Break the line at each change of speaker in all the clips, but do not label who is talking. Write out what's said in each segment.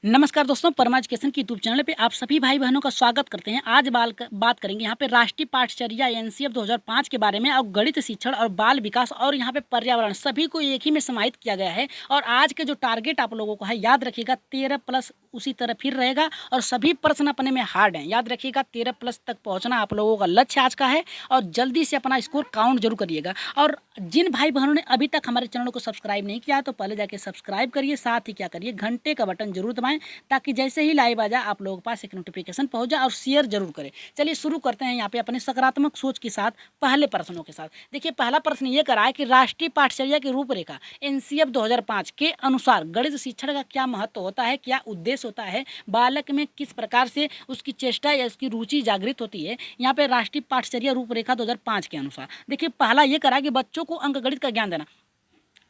नमस्कार दोस्तों, परमा एजुकेशन की यूट्यूब चैनल पे आप सभी भाई बहनों का स्वागत करते हैं। आज बात करेंगे यहाँ पे राष्ट्रीय पाठचर्या एनसीएफ 2005 के बारे में और गणित शिक्षण और बाल विकास और यहाँ पे पर्यावरण सभी को एक ही में समाहित किया गया है। और आज के जो टारगेट आप लोगों को है याद रखिएगा 13+ उसी तरह फिर रहेगा और सभी प्रश्न अपने में हार्ड हैं। याद रखिएगा 13+ तक पहुँचना आप लोगों का लक्ष्य आज का है और जल्दी से अपना स्कोर काउंट जरूर करिएगा। और जिन भाई बहनों ने अभी तक हमारे चैनल को सब्सक्राइब नहीं किया तो पहले जाके सब्सक्राइब करिए, साथ ही क्या करिए घंटे का बटन जरूर दबाएं ताकि जैसे ही लाइव आ जाए आप लोगों के पास एक नोटिफिकेशन पहुंच जाए और शेयर जरूर करें। चलिए शुरू करते हैं यहाँ पे अपने सकारात्मक सोच के साथ पहले प्रश्नों के साथ। देखिए पहला प्रश्न ये करा है कि राष्ट्रीय पाठचर्या की रूपरेखा एनसीएफ 2005 के अनुसार गणित शिक्षण का क्या महत्व होता है, क्या उद्देश्य होता है, बालक में किस प्रकार से उसकी चेष्टा या उसकी रुचि जागृत होती है। यहाँ पे राष्ट्रीय पाठचर्या रूपरेखा 2005 के अनुसार देखिए पहला ये करा कि बच्चों को अंकगणित का ज्ञान देना।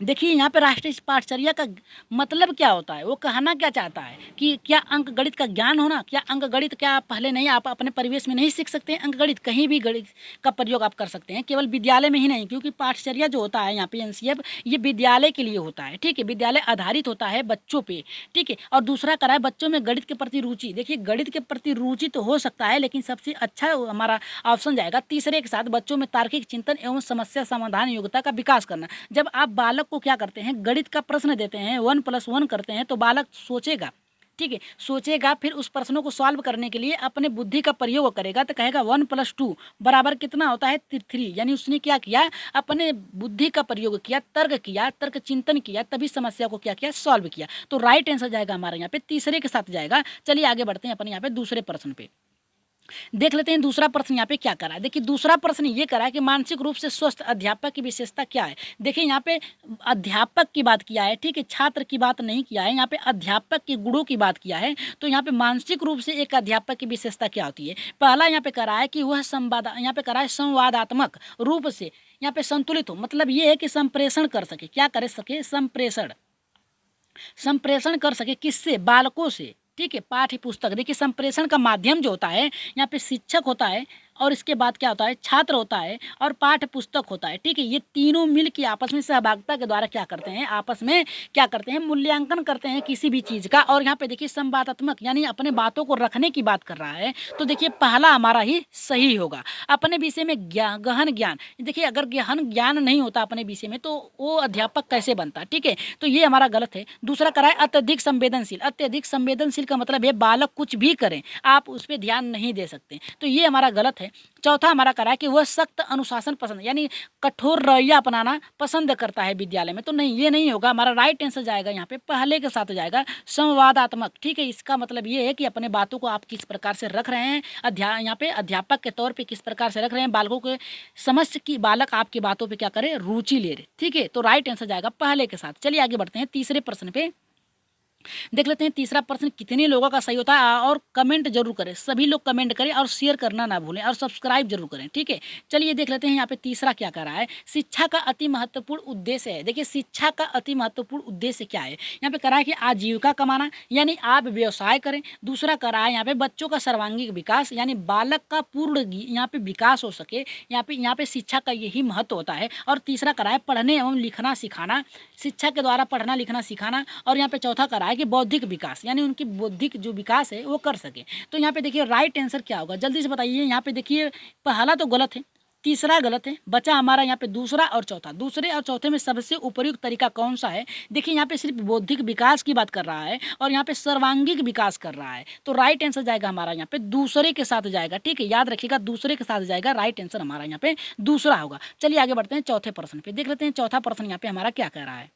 देखिए यहाँ पे राष्ट्रीय पाठचर्या का मतलब क्या होता है, वो कहना क्या चाहता है कि क्या अंक गणित का ज्ञान होना, क्या अंक गणित क्या पहले नहीं आप अपने परिवेश में नहीं सीख सकते हैं। अंक गणित कहीं भी गणित का प्रयोग आप कर सकते हैं, केवल विद्यालय में ही नहीं, क्योंकि पाठचर्या जो होता है यहाँ पे एनसीएफ ये विद्यालय के लिए होता है। ठीक है, विद्यालय आधारित होता है बच्चों पे। ठीक है, और दूसरा करा है बच्चों में गणित के प्रति रुचि। देखिए गणित के प्रति रुचि तो हो सकता है, लेकिन सबसे अच्छा हमारा ऑप्शन जाएगा तीसरे के साथ बच्चों में तार्किक चिंतन एवं समस्या समाधान योग्यता का विकास करना। जब आप बालक को क्या करते हैं, गणित का प्रश्न देते हैं, 1+1 करते हैं, तो बालक सोचेगा। ठीक है, सोचेगा, फिर उस प्रश्नों को सॉल्व करने के लिए अपने बुद्धि का प्रयोग करेगा। तो कहेगा 1+2 बराबर कितना होता है 3। यानी उसने क्या किया, अपने बुद्धि का प्रयोग किया, तर्क चिंतन किया, तभी समस्या को क्या किया, सॉल्व किया। तो राइट आंसर जाएगा हमारा यहाँ पे तीसरे के साथ जाएगा। चलिए आगे बढ़ते हैं अपने यहाँ पे दूसरे प्रश्न पे। देख लेते हैं दूसरा प्रश्न यहाँ पे क्या करा है। देखिए दूसरा प्रश्न ये करा है कि मानसिक रूप से स्वस्थ अध्यापक की विशेषता क्या है। देखिए यहाँ पे अध्यापक की बात किया है, ठीक है, छात्र की बात नहीं किया है, यहाँ पे अध्यापक के गुणों की बात किया है। तो यहाँ पे मानसिक रूप से एक अध्यापक की विशेषता क्या होती है। पहला यहाँ पे करा है कि वह यहाँ पे करा है संवादात्मक रूप से यहाँ पे संतुलित हो। मतलब ये है कि संप्रेषण कर सके, क्या कर सके, संप्रेषण कर सके, किससे, बालकों से। ठीक है, पाठ्य पुस्तक। देखिए संप्रेषण का माध्यम जो होता है यहाँ पे शिक्षक होता है और इसके बाद क्या होता है, छात्र होता है और पाठ्य पुस्तक होता है। ठीक है, ये तीनों मिल के आपस में सहभागिता के द्वारा क्या करते हैं, आपस में क्या करते हैं, मूल्यांकन करते हैं किसी भी चीज़ का। और यहाँ पे देखिए संवादात्मक यानी अपने बातों को रखने की बात कर रहा है। तो देखिए पहला हमारा ही सही होगा। अपने विषय में गहन ज्ञान। देखिए अगर गहन ज्ञान नहीं होता अपने विषय में तो वो अध्यापक कैसे बनता। ठीक है, तो ये हमारा गलत है। दूसरा करा है अत्यधिक संवेदनशील। अत्यधिक संवेदनशील का मतलब है बालक कुछ भी करें आप उस पर ध्यान नहीं दे सकते, तो ये हमारा गलत है। चौथा हमारा करा है कि वह सख्त अनुशासन पसंद यानी कठोर रवैया अपनाना पसंद करता है विद्यालय में। तो नहीं, ये नहीं होगा। हमारा राइट आंसर जाएगा यहाँ पे पहले के साथ जाएगा, संवादात्मक। ठीक है, इसका मतलब ये है कि अपने बातों को आप किस प्रकार से रख रहे हैं, यहाँ पे अध्यापक के तौर पे किस प्रकार से रख रहे हैं, बालकों के समझ की बालक आपकी बातों पे क्या करे, रुचि ले रहे। ठीक है, तो राइट आंसर जाएगा पहले के साथ। चलिए आगे बढ़ते हैं तीसरे प्रश्न पे। देख लेते हैं तीसरा प्रश्न कितने लोगों का सही होता है और कमेंट जरूर करें, सभी लोग कमेंट करें और शेयर करना ना भूलें और सब्सक्राइब जरूर करें। ठीक है, चलिए देख लेते हैं यहाँ पे तीसरा क्या कर रहा है, शिक्षा का अति महत्वपूर्ण उद्देश्य है। देखिए शिक्षा का अति महत्वपूर्ण उद्देश्य क्या है, यहाँ पे करा है कि आजीविका कमाना यानी आप व्यवसाय करें। दूसरा करा है यहाँ पे बच्चों का सर्वांगीण विकास यानी बालक का पूर्ण यहाँ पे विकास हो सके, यहाँ पे शिक्षा का यही महत्व होता है। और तीसरा करा है पढ़ने एवं लिखना सिखाना, शिक्षा के द्वारा पढ़ना लिखना सिखाना। और यहाँ पे चौथा करा है कि बौद्धिक विकास यानी उनकी बौद्धिक जो विकास है वो कर सके। तो यहाँ पे देखिए राइट आंसर क्या होगा, जल्दी से बताइए। यहाँ पे देखिए पहला तो गलत है, तीसरा गलत है, बचा हमारा यहाँ पे दूसरा और चौथा। दूसरे और चौथे में सबसे उपयुक्त तरीका कौन सा है। देखिए यहाँ पे सिर्फ बौद्धिक विकास की बात कर रहा है और यहाँ पे सर्वांगीण विकास कर रहा है। तो राइट आंसर जाएगा हमारा यहाँ पे दूसरे के साथ जाएगा। ठीक है, याद रखिएगा दूसरे के साथ जाएगा, राइट आंसर हमारा यहाँ पे दूसरा होगा। चलिए आगे बढ़ते हैं चौथे प्रश्न पे। देख लेते हैं चौथा प्रश्न यहाँ पे हमारा क्या कह रहा है।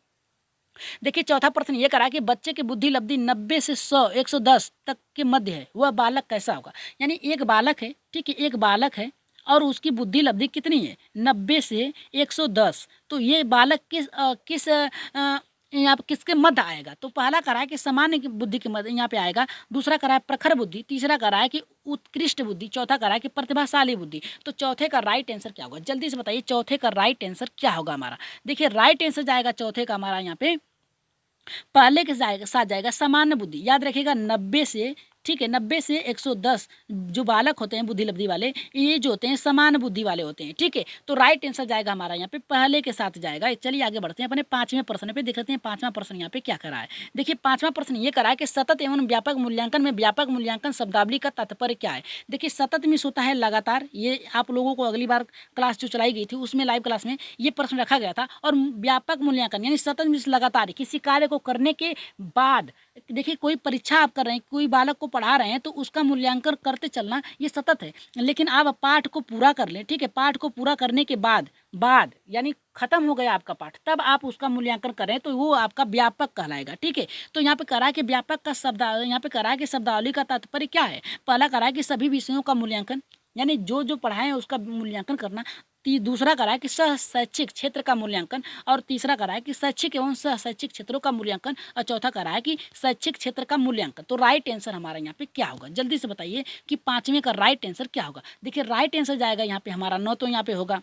देखिए चौथा प्रश्न ये करा कि बच्चे की बुद्धि लब्धि 90 से 100 110 तक के मध्य है, वह बालक कैसा होगा। यानी एक बालक है, ठीक है, एक बालक है और उसकी बुद्धि लब्धि कितनी है 90 से 110। तो ये बालक किस यहाँ पे किसके मध्य आएगा। तो पहला करा है कि सामान्य बुद्धि के मध्य यहाँ पे आएगा। दूसरा करा है प्रखर बुद्धि। तीसरा करा है कि उत्कृष्ट बुद्धि। चौथा करा है कि प्रतिभाशाली बुद्धि। तो चौथे का राइट आंसर क्या होगा, जल्दी से बताइए चौथे का राइट आंसर क्या होगा हमारा। देखिए राइट आंसर जाएगा चौथे का हमारा यहाँ पे पहले के साथ जाएगा सामान्य बुद्धि। याद रखिएगा 90 से ठीक है, 90 से 110 जो बालक होते हैं बुद्धि लब्धि वाले, ये जो होते हैं समान बुद्धि वाले होते हैं। ठीक है, तो राइट आंसर जाएगा हमारा यहाँ पे पहले के साथ जाएगा। चलिए आगे बढ़ते हैं अपने 5वें प्रश्न पे, देख लेते हैं 5वां प्रश्न यहाँ पे क्या करा है। देखिए 5वां प्रश्न ये करा है कि सतत एवं व्यापक मूल्यांकन में व्यापक मूल्यांकन शब्दावली का तात्पर्य क्या है। देखिए सतत मीन्स होता है लगातार, ये आप लोगों को अगली बार क्लास जो चलाई गई थी उसमें लाइव क्लास में ये प्रश्न रखा गया था। और व्यापक मूल्यांकन यानी सतत मीन्स लगातार, किसी कार्य को करने के बाद, देखिए कोई परीक्षा आप कर रहे हैं, कोई बालक को पढ़ा रहे हैं तो उसका मूल्यांकन करते चलना ये सतत है। लेकिन आप पाठ को पूरा कर लें, ठीक है, पाठ को पूरा करने के बाद यानी खत्म हो गया आपका पाठ, तब आप उसका मूल्यांकन करें तो वो आपका व्यापक कहलाएगा। ठीक है, तो यहाँ पे करा है कि व्यापक का शब्द, यहाँ पे करा है कि शब्दावली का तात्पर्य क्या है। पहला करा है कि सभी विषयों का मूल्यांकन, यानी जो जो पढ़ाए हैं उसका मूल्यांकन करना। दूसरा करा है कि सह शैक्षिक क्षेत्र का मूल्यांकन, और तीसरा करा है कि शैक्षिक एवं सह शैक्षिक क्षेत्रों का मूल्यांकन, और चौथा करा है कि शैक्षिक क्षेत्र का मूल्यांकन। तो राइट आंसर हमारा यहाँ पे क्या होगा, जल्दी से बताइए कि 5वें का राइट आंसर क्या होगा। देखिए राइट आंसर जाएगा यहाँ पे हमारा, न तो यहाँ पे होगा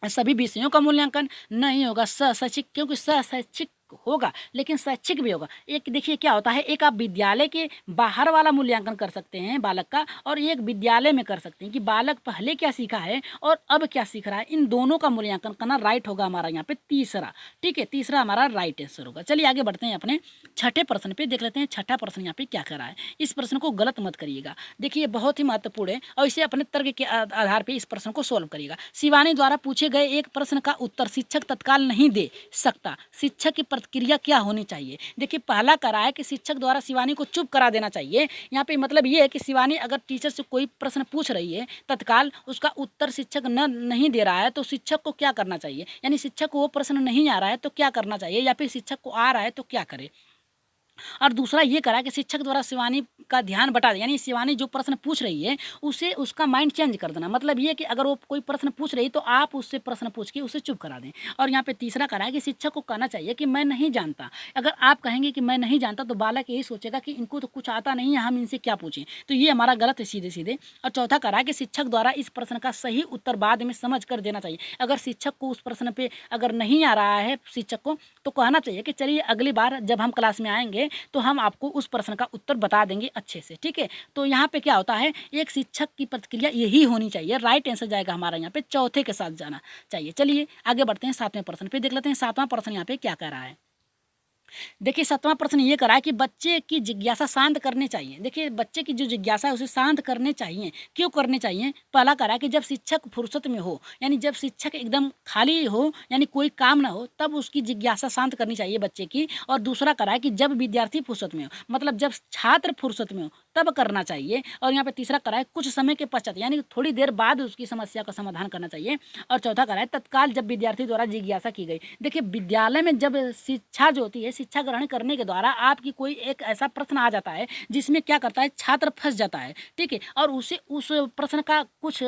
सभी विषयों का मूल्यांकन, नहीं होगा सह शैक्षिक, क्योंकि सह शैक्षिक होगा लेकिन शैक्षिक भी होगा। एक देखिए क्या होता है, एक आप विद्यालय के बाहर वाला मूल्यांकन कर सकते हैं बालक का, और एक विद्यालय में कर सकते हैं कि बालक पहले क्या सीखा है और अब क्या सीख रहा है, इन दोनों का मूल्यांकन करना राइट होगा हमारा यहाँ पे तीसरा। ठीक है, तीसरा हमारा राइट आंसर होगा। चलिए आगे बढ़ते हैं अपने छठे प्रश्न पे, देख लेते हैं छठा प्रश्न यहाँ पे क्या कर रहा है। इस प्रश्न को गलत मत करिएगा, देखिए बहुत ही महत्वपूर्ण है और इसे अपने तर्क के आधार पर इस प्रश्न को सोल्व करिएगा। शिवानी द्वारा पूछे गए एक प्रश्न का उत्तर शिक्षक तत्काल नहीं दे सकता, शिक्षक की प्रतिक्रिया क्या होनी चाहिए। देखिए पहला करा है कि शिक्षक द्वारा शिवानी को चुप करा देना चाहिए। यहाँ पे मतलब ये है कि शिवानी अगर टीचर से कोई प्रश्न पूछ रही है तत्काल उसका उत्तर शिक्षक नहीं दे रहा है तो शिक्षक को क्या करना चाहिए, यानी शिक्षक को वो प्रश्न नहीं आ रहा है तो क्या करना चाहिए, या फिर शिक्षक को आ रहा है तो क्या करे। और दूसरा ये करा कि शिक्षक द्वारा शिवानी का ध्यान बटा दे, यानी शिवानी जो प्रश्न पूछ रही है उसे उसका माइंड चेंज कर देना। मतलब ये कि अगर वो कोई प्रश्न पूछ रही तो आप उससे प्रश्न पूछ के उसे चुप करा दें। और यहाँ पे तीसरा करा है कि शिक्षक को कहना चाहिए कि मैं नहीं जानता। अगर आप कहेंगे कि मैं नहीं जानता तो बालक यही सोचेगा कि इनको तो कुछ आता नहीं है, हम इनसे क्या पूछें, तो ये हमारा गलत है सीधे सीधे। और चौथा करा है कि शिक्षक द्वारा इस प्रश्न का सही उत्तर बाद में समझ कर देना चाहिए। अगर शिक्षक को उस प्रश्न पे अगर नहीं आ रहा है शिक्षक को तो कहना चाहिए कि चलिए अगली बार जब हम क्लास में आएंगे तो हम आपको उस प्रश्न का उत्तर बता देंगे अच्छे से। ठीक है, तो यहाँ पे क्या होता है, एक शिक्षक की प्रतिक्रिया यही होनी चाहिए। राइट आंसर जाएगा हमारा यहाँ पे चौथे के साथ जाना चाहिए। चलिए आगे बढ़ते हैं 7वें प्रश्न पे, देख लेते हैं 7वां प्रश्न यहाँ पे क्या कह रहा है। देखिए 7वां प्रश्न ये करा है कि बच्चे की जिज्ञासा शांत करनी चाहिए। देखिए बच्चे की जो जिज्ञासा है उसे शांत करने चाहिए। क्यों करने चाहिए, पहला करा कि जब शिक्षक फुर्सत में हो, यानी जब शिक्षक एकदम खाली हो यानी कोई काम ना हो तब उसकी जिज्ञासा शांत करनी चाहिए बच्चे की। और दूसरा करा है कि जब विद्यार्थी फुर्सत में हो, मतलब जब छात्र फुर्सत में हो तब करना चाहिए। और यहाँ पे तीसरा करा है कुछ समय के पश्चात, यानी थोड़ी देर बाद उसकी समस्या का समाधान करना चाहिए। और चौथा करा है तत्काल जब विद्यार्थी द्वारा जिज्ञासा की गई। देखिए विद्यालय में जब शिक्षा जो होती है, शिक्षा ग्रहण करने के द्वारा आपकी कोई एक ऐसा प्रश्न आ जाता है जिसमें क्या करता है छात्र फंस जाता है। ठीक है, और उसे उस प्रश्न का कुछ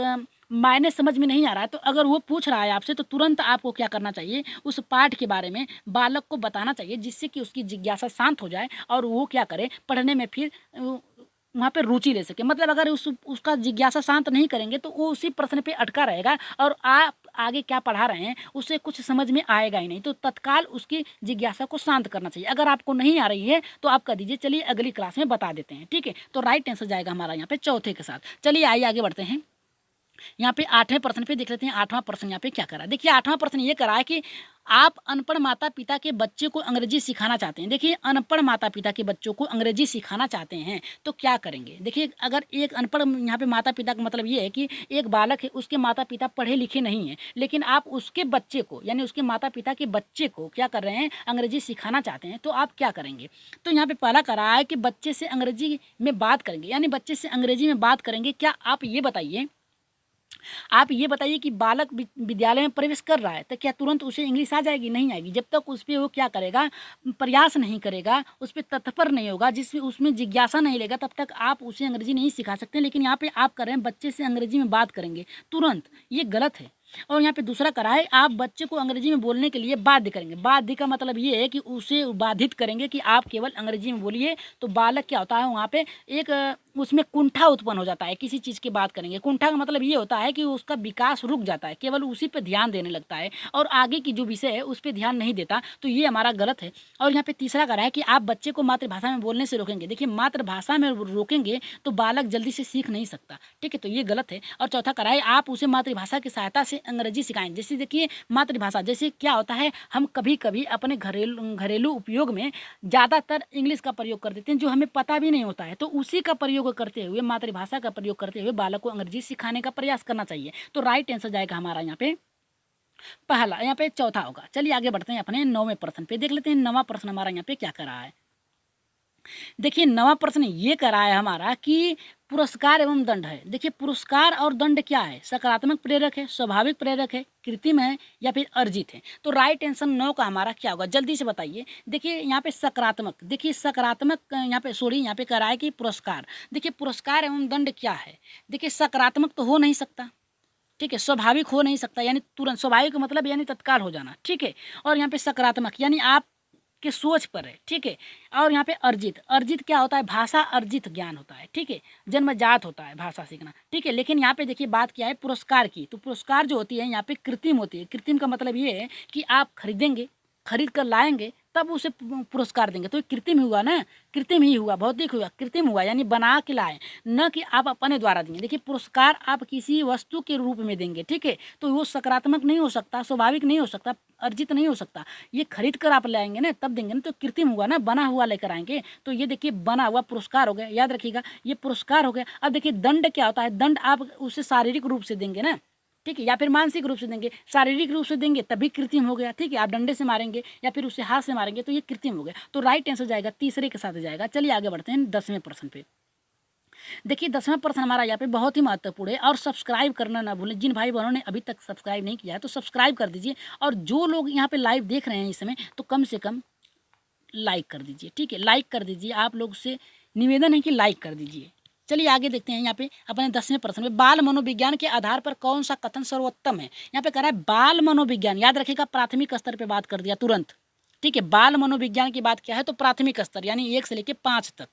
मायने समझ में नहीं आ रहा है तो अगर वो पूछ रहा है आपसे तो तुरंत आपको क्या करना चाहिए, उस पाठ के बारे में बालक को बताना चाहिए जिससे कि उसकी जिज्ञासा शांत हो जाए और वो क्या करे पढ़ने में फिर वहाँ पे रुचि ले सके। मतलब अगर उसका जिज्ञासा शांत नहीं करेंगे तो वो उसी प्रश्न पे अटका रहेगा और आप आगे क्या पढ़ा रहे हैं उसे कुछ समझ में आएगा ही नहीं। तो तत्काल उसकी जिज्ञासा को शांत करना चाहिए। अगर आपको नहीं आ रही है तो आप कह दीजिए चलिए अगली क्लास में बता देते हैं। ठीक है, तो राइट आंसर जाएगा हमारा यहाँ पे चौथे के साथ। चलिए आइए आगे बढ़ते हैं। यहाँ पे 8वें प्रश्न पे देख लेते हैं 8वां प्रश्न यहाँ पे क्या करा। देखिए 8वां प्रश्न ये करा है कि आप अनपढ़ माता पिता के बच्चे को अंग्रेजी सिखाना चाहते हैं। देखिए अनपढ़ माता पिता के बच्चों को अंग्रेजी सिखाना चाहते हैं तो क्या करेंगे। देखिए अगर एक अनपढ़ यहाँ पे माता पिता का मतलब ये है कि एक बालक है उसके माता पिता पढ़े लिखे नहीं हैं लेकिन आप उसके बच्चे को यानी उसके माता पिता के बच्चे को क्या कर रहे हैं अंग्रेजी सिखाना चाहते हैं तो आप क्या करेंगे। तो यहाँ पे पहला करा है कि बच्चे से अंग्रेजी में बात करेंगे, यानी बच्चे से अंग्रेजी में बात करेंगे। क्या आप ये बताइए कि बालक विद्यालय में प्रवेश कर रहा है तो क्या तुरंत उसे इंग्लिश आ जाएगी, नहीं आएगी। जब तक उस पर वो क्या करेगा प्रयास नहीं करेगा, उस पर तत्पर नहीं होगा, जिसमें उसमें जिज्ञासा नहीं लेगा तब तक आप उसे अंग्रेजी नहीं सिखा सकते। लेकिन यहाँ पे आप कर रहे हैं बच्चे से अंग्रेजी में बात करेंगे तुरंत, ये गलत है। और यहाँ पे दूसरा करा है आप बच्चे को अंग्रेजी में बोलने के लिए बाध्य करेंगे। बाध्य का मतलब ये है कि उसे बाधित करेंगे कि आप केवल अंग्रेजी में बोलिए। तो बालक क्या होता है वहाँ पे एक उसमें कुंठा उत्पन्न हो जाता है। किसी चीज़ की बात करेंगे, कुंठा का मतलब ये होता है कि उसका विकास रुक जाता है, केवल उसी पे ध्यान देने लगता है और आगे की जो विषय है उस पे ध्यान नहीं देता, तो ये हमारा गलत है। और यहाँ पे तीसरा कह रहा है कि आप बच्चे को मातृभाषा में बोलने से रोकेंगे। देखिए मातृभाषा में रोकेंगे तो बालक जल्दी से सीख नहीं सकता, ठीक है, तो ये गलत है। और चौथा कह रहा है आप उसे मातृभाषा की सहायता से अंग्रेजी सिखाएं। जैसे देखिए मातृभाषा, जैसे क्या होता है, हम कभी कभी अपने घरेलू उपयोग में ज़्यादातर इंग्लिश का प्रयोग कर देते हैं जो हमें पता भी नहीं होता है, तो उसी का प्रयोग करते हुए, मातृभाषा का प्रयोग करते हुए बालक को अंग्रेजी सिखाने का प्रयास करना चाहिए। तो राइट आंसर जाएगा हमारा यहाँ पे पहला, यहाँ पे चौथा होगा। चलिए आगे बढ़ते हैं अपने 9वें प्रश्न पे, देख लेते हैं 9वां प्रश्न हमारा यहाँ पे क्या कर रहा है। देखिए 9वां प्रश्न ये कर रहा है हमारा कि पुरस्कार एवं दंड है। देखिए पुरस्कार और दंड क्या है, सकारात्मक प्रेरक है, स्वाभाविक प्रेरक है, कृत्रिम है या फिर अर्जित है। तो राइट आंसर 9 का हमारा क्या होगा, जल्दी से बताइए। देखिए यहाँ पे सकारात्मक, देखिए सकारात्मक यहाँ पे यहाँ पे कह रहा है कि पुरस्कार। देखिए पुरस्कार एवं दंड क्या है, देखिए सकारात्मक तो हो नहीं सकता, ठीक है, स्वाभाविक हो नहीं सकता यानी तुरंत, स्वाभाविक मतलब यानी तत्काल हो जाना, ठीक है, और यहाँ पे सकारात्मक यानी आप के सोच पर है, ठीक है। और यहाँ पे अर्जित, अर्जित क्या होता है, भाषा अर्जित ज्ञान होता है, ठीक है, जन्मजात होता है भाषा सीखना, ठीक है। लेकिन यहाँ पे देखिए बात क्या है पुरस्कार की, तो पुरस्कार जो होती है यहाँ पे कृत्रिम होती है। कृत्रिम का मतलब ये है कि आप खरीदेंगे, खरीद कर लाएंगे तब उसे पुरस्कार देंगे, तो ये कृत्रिम हुआ ना, कृत्रिम ही हुआ, भौतिक हुआ, कृत्रिम हुआ यानी बना के लाए, न कि आप अपने द्वारा देंगे। देखिए पुरस्कार आप किसी वस्तु के रूप में देंगे, ठीक है, तो वो सकारात्मक नहीं हो सकता, स्वाभाविक नहीं हो सकता, अर्जित नहीं हो सकता। ये खरीद कर आप लाएंगे ना तब देंगे ना, तो कृत्रिम हुआ ना, बना हुआ लेकर आएंगे, तो ये देखिए बना हुआ पुरस्कार हो गया, याद रखिएगा ये पुरस्कार हो गया। अब देखिए दंड क्या होता है, दंड आप उसे शारीरिक रूप से देंगे ना, ठीक है, या फिर मानसिक रूप से देंगे। शारीरिक रूप से देंगे तभी कृत्रिम हो गया, ठीक है, आप डंडे से मारेंगे या फिर उसे हाथ से मारेंगे तो ये कृत्रिम हो गया। तो राइट आंसर जाएगा तीसरे के साथ जाएगा। चलिए आगे बढ़ते हैं 10वें प्रश्न पे। देखिए 10वां प्रश्न हमारा यहाँ पे बहुत ही महत्वपूर्ण है और सब्सक्राइब करना ना भूलें। जिन भाई बहनों ने अभी तक सब्सक्राइब नहीं किया है तो सब्सक्राइब कर दीजिए, और जो लोग यहाँ पे लाइव देख रहे हैं इस समय तो कम से कम लाइक कर दीजिए, ठीक है, लाइक कर दीजिए। आप लोग से निवेदन है कि लाइक कर दीजिए। चलिए आगे देखते हैं यहाँ पे अपने 10वें प्रश्न में, बाल मनोविज्ञान के आधार पर कौन सा कथन सर्वोत्तम है। यहाँ पे कह रहा है बाल मनोविज्ञान, याद रखिएगा प्राथमिक स्तर पे बात कर दिया तुरंत, ठीक है। बाल मनोविज्ञान की बात क्या है तो प्राथमिक स्तर यानी 1 से लेकर 5 तक,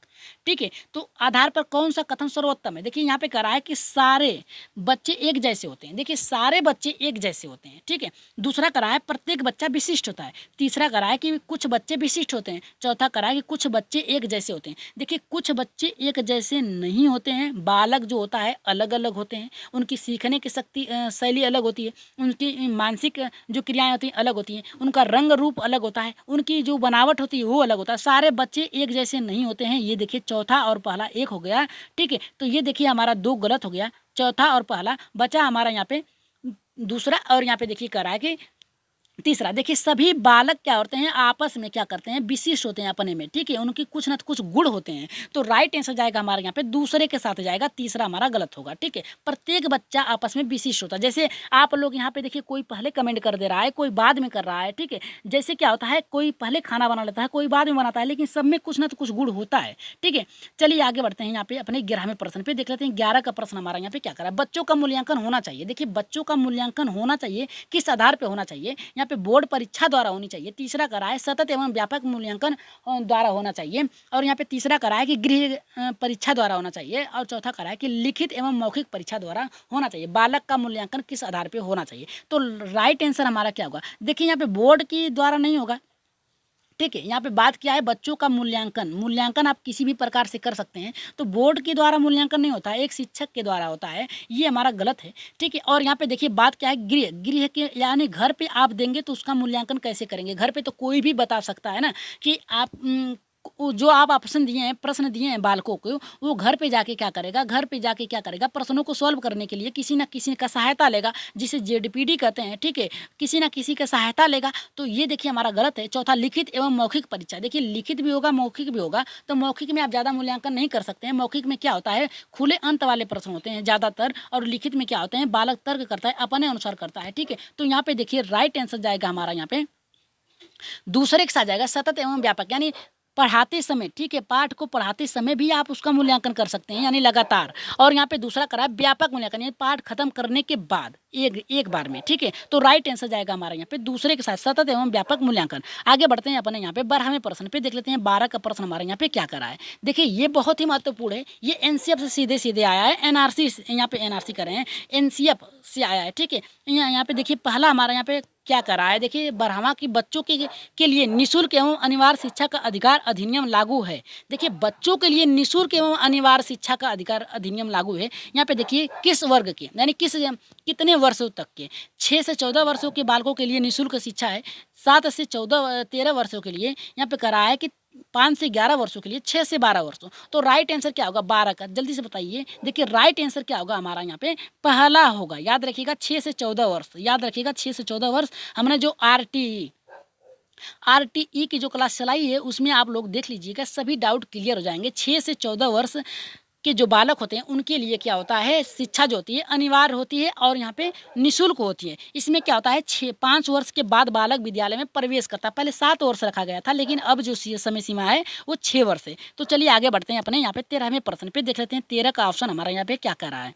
ठीक है। तो आधार पर कौन सा कथन सर्वोत्तम है, देखिए यहाँ पे कह रहा है कि सारे बच्चे एक जैसे होते हैं। देखिए सारे बच्चे एक जैसे होते हैं, ठीक है। दूसरा कह रहा है प्रत्येक बच्चा विशिष्ट होता है। तीसरा कह रहा है कि कुछ बच्चे विशिष्ट होते हैं। चौथा कह रहा है कि कुछ बच्चे एक जैसे होते हैं। देखिए कुछ बच्चे एक जैसे नहीं होते हैं, बालक जो होता है अलग अलग होते हैं, उनकी सीखने की शैली अलग होती है, उनकी मानसिक जो क्रियाएं होती हैं अलग होती हैं, उनका रंग रूप अलग होता है, उनकी जो बनावट होती है वो अलग होता है। सारे बच्चे एक जैसे नहीं होते हैं। ये देखिए चौथा और पहला एक हो गया, ठीक है। तो ये देखिए हमारा 2 गलत हो गया, चौथा और पहला बचा हमारा यहाँ पे दूसरा, और यहाँ पे देखिए कह रहा है कि तीसरा। देखिए सभी बालक क्या होते हैं आपस में क्या करते हैं, विशिष्ट होते हैं अपने में, ठीक है, उनकी कुछ न कुछ गुण होते हैं। तो राइट आंसर जाएगा हमारे यहाँ पे दूसरे के साथ जाएगा, तीसरा हमारा गलत होगा, ठीक है। प्रत्येक बच्चा आपस में विशिष्ट होता है। जैसे आप लोग यहाँ पे देखिए कोई पहले कमेंट कर दे रहा है, कोई बाद में कर रहा है, ठीक है। जैसे क्या होता है कोई पहले खाना बना लेता है, कोई बाद में बनाता है, लेकिन सब में कुछ न कुछ गुण होता है, ठीक है। चलिए आगे बढ़ते हैं यहाँ पे अपने 11वें प्रश्न पे, देख लेते हैं 11 का प्रश्न हमारा यहाँ पे क्या कर रहा है। बच्चों का मूल्यांकन होना चाहिए। देखिए बच्चों का मूल्यांकन होना चाहिए, किस आधार पर होना चाहिए, यहाँ पे बोर्ड परीक्षा द्वारा होनी चाहिए। तीसरा करा है सतत एवं व्यापक मूल्यांकन द्वारा होना चाहिए, और यहाँ पे तीसरा करा है कि गृह परीक्षा द्वारा होना चाहिए, और चौथा करा है कि लिखित एवं मौखिक परीक्षा द्वारा होना चाहिए। बालक का मूल्यांकन किस आधार पे होना चाहिए, तो राइट आंसर हमारा क्या होगा। देखिए यहाँ पे बोर्ड की द्वारा नहीं होगा, ठीक है। यहाँ पे बात क्या है बच्चों का मूल्यांकन आप किसी भी प्रकार से कर सकते हैं, तो बोर्ड के द्वारा मूल्यांकन नहीं होता है, एक शिक्षक के द्वारा होता है, ये हमारा गलत है, ठीक है। और यहाँ पे देखिए बात क्या है गृह के यानी घर पे आप देंगे तो उसका मूल्यांकन कैसे करेंगे। घर पे तो कोई भी बता सकता है ना कि आप जो आप ऑप्शन दिए हैं, प्रश्न दिए हैं बालकों को, वो घर पे जाके क्या करेगा, घर पे जाके क्या करेगा, प्रश्नों को सॉल्व करने के लिए किसी ना किसी का सहायता लेगा, जिसे जेडपीडी कहते हैं, ठीक है, किसी ना किसी का सहायता लेगा। तो ये देखिए हमारा गलत है। चौथा लिखित एवं मौखिक परीक्षा, देखिए लिखित भी होगा मौखिक भी होगा, तो मौखिक में आप ज़्यादा मूल्यांकन नहीं कर सकते हैं। मौखिक में क्या होता है खुले अंत वाले प्रश्न होते हैं ज़्यादातर, और लिखित में क्या होते हैं बालक तर्क करता है, अपने अनुसार करता है, ठीक है। तो यहाँ पे देखिए राइट आंसर जाएगा हमारा यहाँ पे दूसरे के साथ जाएगा सतत एवं व्यापक, यानी पढ़ाते समय, ठीक है, पाठ को पढ़ाते समय भी आप उसका मूल्यांकन कर सकते हैं, यानी लगातार। और यहाँ पे दूसरा करा है व्यापक मूल्यांकन, यानी पाठ खत्म करने के बाद एक बार में, ठीक है। तो राइट आंसर जाएगा हमारा यहाँ पे दूसरे के साथ सतत एवं व्यापक मूल्यांकन। आगे बढ़ते हैं अपने यहाँ पे 12वें प्रश्न पे, देख लेते हैं 12 का प्रश्न हमारे यहाँ पे क्या करा है। देखिए ये बहुत ही महत्वपूर्ण है, ये एनसीएफ से सीधे सीधे आया है, एनआरसी यहाँ पे एनआरसी कर रहे हैं, एनसीएफ से आया है, ठीक है। यहाँ पे देखिए पहला हमारा यहाँ पे क्या करा है, देखिए 12वां की बच्चों के लिए निःशुल्क एवं अनिवार्य शिक्षा का अधिकार अधिनियम लागू है। देखिए बच्चों के लिए निःशुल्क एवं अनिवार्य शिक्षा का अधिकार अधिनियम लागू है। यहाँ पे देखिए किस वर्ग के, यानी कितने वर्षों तक के, 6 से 14 वर्षों के बालकों के लिए निःशुल्क शिक्षा है। 7 से 13 वर्षों के लिए यहाँ पे करा है कि 5 से 11 वर्षों के लिए 6 से 12 वर्षों। तो राइट आंसर क्या होगा 12 का, जल्दी से बताइए। देखिए राइट आंसर क्या होगा हमारा यहाँ पे पहला होगा, याद रखिएगा 6 से 14 वर्ष, याद रखिएगा 6 से 14 वर्ष। हमने जो आरटीई की जो क्लास चलाई है उसमें आप लोग देख लीजिएगा, सभी डाउट क्लियर हो जाएंगे। 6 से 14 वर्ष के जो बालक होते हैं उनके लिए क्या होता है, शिक्षा जो होती है अनिवार्य होती है और यहाँ पे निःशुल्क होती है। इसमें क्या होता है 5 वर्ष के बाद बालक विद्यालय में प्रवेश करता है। पहले 7 वर्ष रखा गया था, लेकिन अब जो समय सीमा है वो 6 वर्ष है। तो चलिए आगे बढ़ते हैं अपने यहाँ पे 13वें प्रश्न पे, देख लेते हैं 13 का ऑप्शन हमारा यहाँ पे क्या कर रहा है।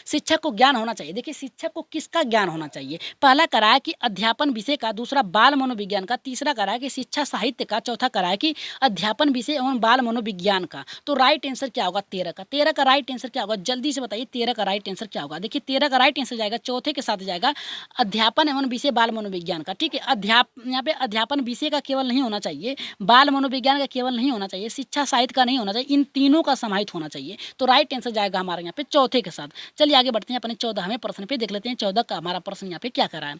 शिक्षक को ज्ञान होना चाहिए। देखिए शिक्षक को किसका ज्ञान होना चाहिए, पहला करा है कि अध्यापन विषय का, दूसरा बाल मनोविज्ञान का, तीसरा करा है कि शिक्षा साहित्य का, चौथा करा है कि अध्यापन विषय एवं बाल मनोविज्ञान का। तो राइट आंसर क्या होगा 13 का, 13 का राइट आंसर क्या होगा, जल्दी से बताइए 13 का राइट आंसर क्या होगा। देखिए 13 का राइट आंसर जाएगा चौथे के साथ जाएगा अध्यापन एवं विषय बाल मनोविज्ञान का, ठीक है। यहाँ पे अध्यापन विषय का केवल नहीं होना चाहिए, बाल मनोविज्ञान का केवल नहीं होना चाहिए, शिक्षा साहित्य का नहीं होना चाहिए, इन तीनों का समाहित होना चाहिए। तो राइट आंसर जाएगा हमारे यहाँ पे चौथे के साथ। चलिए आगे बढ़ते हैं अपने 14वें प्रश्न पे, देख लेते हैं 14 का हमारा प्रश्न यहाँ पे क्या करा है।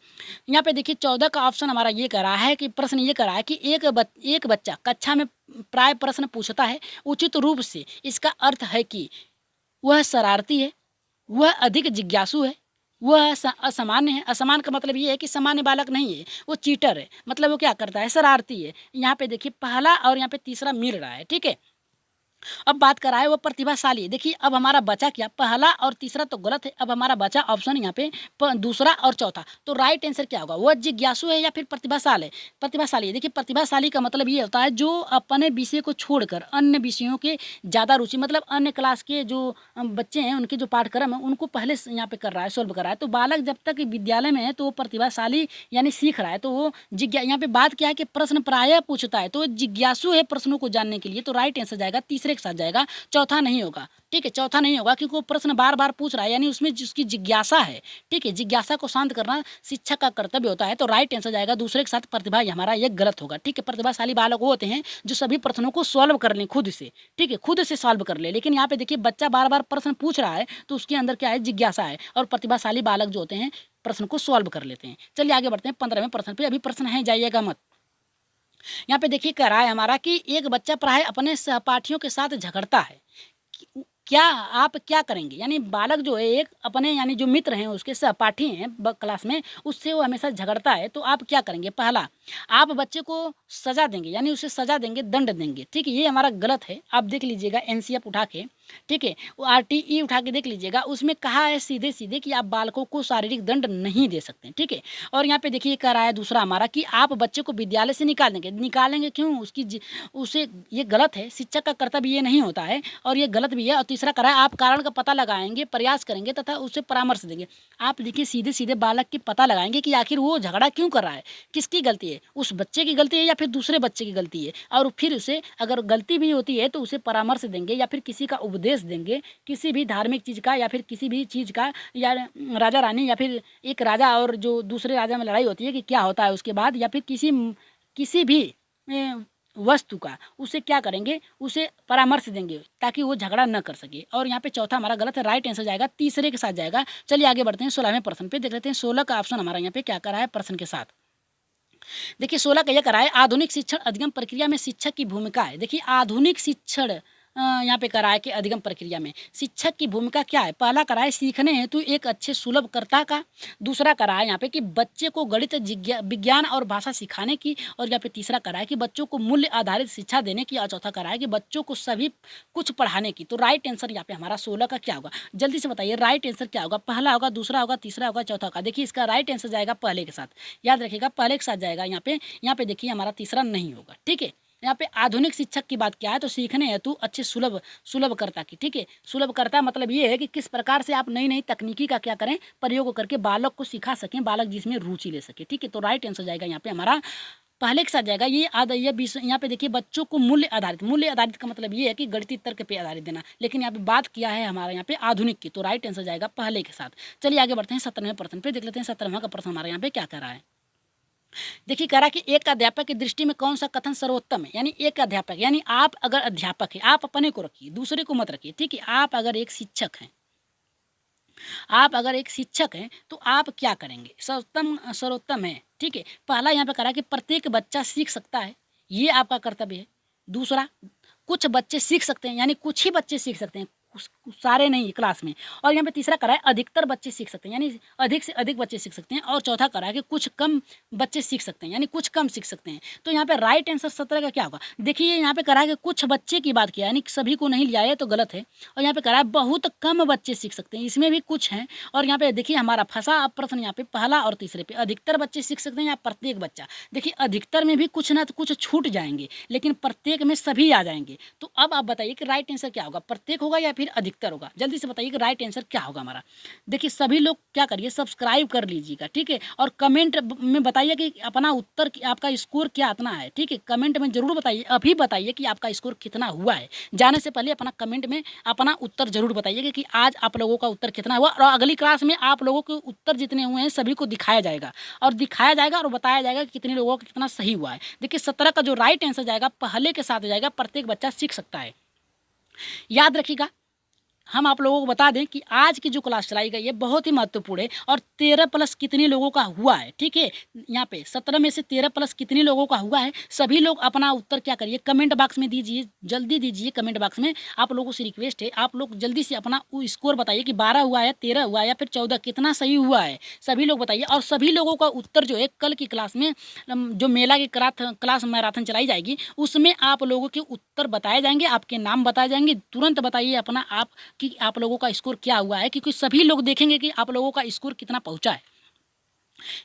यहाँ पे देखिए 14 का ऑप्शन हमारा ये करा है कि प्रश्न ये करा है कि एक बच्चा कक्षा में प्राय प्रश्न पूछता है उचित रूप से, इसका अर्थ है कि वह शरारती है, वह अधिक जिज्ञासु है, वह असामान्य है। असामान्य का मतलब ये है कि सामान्य बालक नहीं है, वो चीटर है, मतलब वो क्या करता है शरारती है। यहाँ पे देखिए पहला और यहाँ पे तीसरा मिल रहा है, ठीक है। अब बात कराए वो प्रतिभाशाली। देखिए अब हमारा बचा क्या, पहला और तीसरा तो गलत है, अब हमारा बचा ऑप्शन यहाँ पे दूसरा और चौथा। तो राइट आंसर क्या होगा, वह जिज्ञासु है या फिर प्रतिभाशाली है, प्रतिभाशाली है। देखिए प्रतिभाशाली का मतलब ये होता है जो अपने विषय को छोड़कर अन्य विषयों के ज़्यादा रुचि, मतलब अन्य क्लास के जो बच्चे हैं उनके जो पाठ्यक्रम है उनको पहले यहाँ पे कर रहा है, सोल्व कर रहा है। तो बालक जब तक विद्यालय में है तो वो प्रतिभाशाली यानी सीख रहा है, तो वो यहाँ पे बात क्या है कि प्रश्न प्रायः पूछता है, तो जिज्ञासु है प्रश्नों को जानने के लिए। तो राइट आंसर जाएगा तीसरे के साथ जाएगा, चौथा नहीं होगा, ठीक है। चौथा नहीं होगा क्योंकि वो प्रश्न बार बार पूछ रहा है, यानी उसमें जिसकी जिज्ञासा है, ठीक है, जिज्ञासा को शांत करना शिक्षक का कर्तव्य होता है। तो राइट आंसर जाएगा दूसरे के साथ प्रतिभा, हमारा ये गलत होगा, ठीक है। प्रतिभाशाली बालक वो होते हैं जो सभी प्रश्नों को सॉल्व कर लें खुद से, ठीक है, खुद से सॉल्व कर ले। लेकिन यहाँ पे देखिए बच्चा बार बार प्रश्न पूछ रहा है तो उसके अंदर क्या है, जिज्ञासा है। और प्रतिभाशाली बालक जो होते हैं प्रश्न को सॉल्व कर लेते हैं। चलिए आगे बढ़ते हैं 15वें प्रश्न पे, अभी प्रश्न है जाइएगा मत। यहाँ पे देखिए कह रहा है हमारा कि एक बच्चा प्राय अपने सहपाठियों के साथ झगड़ता है, क्या आप क्या करेंगे, यानी बालक जो है एक अपने यानी जो मित्र हैं उसके सहपाठी हैं क्लास में, उससे वो हमेशा झगड़ता है, तो आप क्या करेंगे। पहला आप बच्चे को सजा देंगे, यानी उसे सजा देंगे, दंड देंगे, ठीक है। ये हमारा गलत है, आप देख लीजिएगा एनसीएफ उठा के, ठीक है, वो आरटीई उठा के देख लीजिएगा, उसमें कहा है सीधे सीधे कि आप बालकों को शारीरिक दंड नहीं दे सकते, ठीक है। और यहाँ पे देखिए कह रहा है दूसरा हमारा कि आप बच्चे को विद्यालय से निकाल देंगे। निकालेंगे क्यों, उसे ये गलत है, शिक्षक का कर्तव्य ये नहीं होता है और ये गलत भी है। और तीसरा करा है आप कारण का पता लगाएंगे, प्रयास करेंगे तथा उसे परामर्श देंगे। आप देखिए सीधे सीधे बालक की पता लगाएंगे कि आखिर वो झगड़ा क्यों कर रहा है, किसकी गलती है, उस बच्चे की गलती है या फिर दूसरे बच्चे की गलती है। और फिर उसे अगर गलती भी होती है तो उसे परामर्श देंगे या फिर किसी का उपदेश देंगे, किसी भी धार्मिक चीज़ का या फिर किसी भी चीज़ का, या राजा रानी या फिर एक राजा और जो दूसरे राजा में लड़ाई होती है कि क्या होता है उसके बाद, या फिर किसी भी वस्तु का, उसे क्या करेंगे, उसे परामर्श देंगे ताकि वो झगड़ा न कर सके। और यहाँ पे चौथा हमारा गलत है, राइट आंसर जाएगा तीसरे के साथ जाएगा। चलिए आगे बढ़ते हैं 16वें प्रश्न पे, देख लेते हैं 16 का ऑप्शन हमारा यहाँ पे क्या करा है प्रश्न के साथ। देखिए 16 का यह करा है आधुनिक शिक्षण अधिगम प्रक्रिया में शिक्षक की भूमिका है। देखिए आधुनिक शिक्षण यहाँ पे करा है कि अधिगम प्रक्रिया में शिक्षक की भूमिका क्या है। पहला करा है सीखने हेतु एक अच्छे सुलभकर्ता का, दूसरा करा है यहाँ पे कि बच्चे को गणित विज्ञान और भाषा सिखाने की, और यहाँ पे तीसरा करा है कि बच्चों को मूल्य आधारित शिक्षा देने की, और चौथा करा है कि बच्चों को सभी कुछ पढ़ाने की। तो राइट आंसर यहाँ पे हमारा 16 का क्या होगा, जल्दी से बताइए राइट आंसर क्या होगा। पहला होगा, दूसरा होगा, तीसरा होगा, चौथा होगा। देखिए इसका राइट आंसर जाएगा पहले के साथ, याद रखिएगा पहले के साथ जाएगा। यहाँ पे देखिए हमारा तीसरा नहीं होगा, ठीक है। यहाँ पे आधुनिक शिक्षक की बात क्या है तो सीखने हेतु अच्छे सुलभकर्ता की, ठीक है। सुलभकर्ता मतलब ये है कि किस प्रकार से आप नई नई तकनीकी का क्या करें, प्रयोग करके बालक को सिखा सकें, बालक जिसमें रुचि ले सके, ठीक है। तो राइट आंसर जाएगा यहाँ पे हमारा पहले के साथ जाएगा। ये विषय यहाँ पे देखिए, बच्चों को मूल्य आधारित का मतलब ये है कि गणितीय तर्क पे आधारित देना, लेकिन यहाँ पे बात किया है हमारा यहाँ पे आधुनिक की, तो राइट आंसर जाएगा पहले के साथ। चलिए आगे बढ़ते हैं 17वें प्रश्न पे, देख लेते हैं 17वां का प्रश्न हमारे यहाँ पे क्या कह रहा है। देखिए कह रहा है कि एक अध्यापक की दृष्टि में कौन सा कथन सर्वोत्तम है। यानी एक अध्यापक, यानी आप अगर अध्यापक है, आप अपने को रखिए, दूसरे को मत रखिए, ठीक है। आप अगर एक शिक्षक हैं, तो आप क्या करेंगे। सर्वोत्तम है, ठीक है। पहला यहाँ पे कह रहा है कि प्रत्येक बच्चा सीख सकता है, ये आपका कर्तव्य है। दूसरा, कुछ बच्चे सीख सकते हैं, यानी कुछ ही बच्चे सीख सकते हैं, सारे नहीं क्लास में। और यहाँ पे तीसरा करा है अधिकतर बच्चे सीख सकते हैं, यानी अधिक से अधिक बच्चे सीख सकते हैं। और चौथा करा है कि कुछ कम बच्चे सीख सकते हैं, यानी कुछ कम सीख सकते हैं। तो यहाँ पे राइट आंसर 17 का क्या होगा। देखिए यहाँ पे करा है कि कुछ बच्चे की बात किया, यानी सभी को नहीं लिया है तो गलत है। और यहाँ पे करा है बहुत कम बच्चे सीख सकते हैं, इसमें भी कुछ हैं। और यहाँ पे देखिए हमारा फंसा प्रश्न यहाँ पे पहला और तीसरे पे, अधिकतर बच्चे सीख सकते हैं या प्रत्येक बच्चा। देखिए अधिकतर में भी कुछ ना तो कुछ छूट जाएंगे, लेकिन प्रत्येक में सभी आ जाएंगे। तो अब आप बताइए कि राइट आंसर क्या होगा, प्रत्येक होगा या फिर अधिकतर होगा। जल्दी से बताइए कि राइट आंसर क्या होगा हमारा। देखिए सभी लोग क्या करिए, सब्सक्राइब कर लीजिएगा, ठीक है। और कमेंट में बताइए कि अपना उत्तर, आपका स्कोर क्या इतना है, ठीक है। कमेंट में जरूर बताइए, अभी बताइए कि आपका स्कोर कितना हुआ है। जाने से पहले अपना कमेंट में अपना उत्तर जरूर बताइएगा कि आज आप लोगों का उत्तर कितना हुआ। और अगली क्लास में आप लोगों के उत्तर जितने हुए हैं सभी को दिखाया जाएगा और बताया जाएगा कि कितने लोगों का कितना सही हुआ है। देखिए 17 का जो राइट आंसर जाएगा पहले के साथ जाएगा, प्रत्येक बच्चा सीख सकता है। याद रखिएगा, हम आप लोगों को बता दें कि आज की जो क्लास चलाई गई है बहुत ही महत्वपूर्ण है। और 13 प्लस कितने लोगों का हुआ है, ठीक है। यहाँ पे 17 में से 13 प्लस कितने लोगों का हुआ है, सभी लोग अपना उत्तर क्या करिए, कमेंट बॉक्स में दीजिए, जल्दी दीजिए। कमेंट बॉक्स में आप लोगों से रिक्वेस्ट है, आप लोग जल्दी से अपना स्कोर बताइए कि 12 हुआ है, 13 हुआ है या फिर 14, कितना सही हुआ है, सभी लोग बताइए। और सभी लोगों का उत्तर जो है कल की क्लास में, जो मेला की क्लास मैराथन चलाई जाएगी उसमें आप लोगों के उत्तर बताए जाएंगे, आपके नाम बताए जाएंगे। तुरंत बताइए अपना आप कि आप लोगों का स्कोर क्या हुआ है, क्योंकि सभी लोग देखेंगे कि आप लोगों का स्कोर कितना पहुंचा है।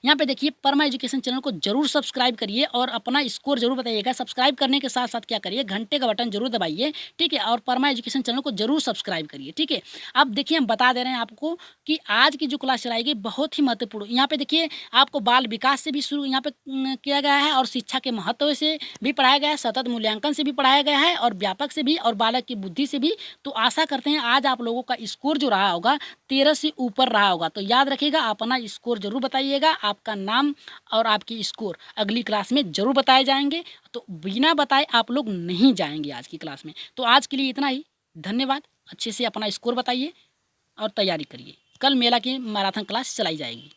यहाँ पे देखिए परमा एजुकेशन चैनल को जरूर सब्सक्राइब करिए और अपना स्कोर जरूर बताइएगा। सब्सक्राइब करने के साथ साथ क्या करिए, घंटे का बटन जरूर दबाइए, ठीक है। और परमा एजुकेशन चैनल को जरूर सब्सक्राइब करिए, ठीक है। अब देखिए हम बता दे रहे हैं आपको कि आज की जो क्लास चलाएगी बहुत ही महत्वपूर्ण। यहाँ पे देखिए आपको बाल विकास से भी शुरू यहाँ पे किया गया है, और शिक्षा के महत्व से भी पढ़ाया गया है, सतत मूल्यांकन से भी पढ़ाया गया है, और व्यापक से भी, और बालक की बुद्धि से भी। तो आशा करते हैं आज आप लोगों का स्कोर जो रहा होगा 13 से ऊपर रहा होगा। तो याद रखिएगा, अपना स्कोर जरूर बताइएगा, आपका नाम और आपकी स्कोर अगली क्लास में जरूर बताए जाएंगे। तो बिना बताए आप लोग नहीं जाएंगे आज की क्लास में। तो आज के लिए इतना ही, धन्यवाद। अच्छे से अपना स्कोर बताइए और तैयारी करिए, कल मेला की मैराथन क्लास चलाई जाएगी।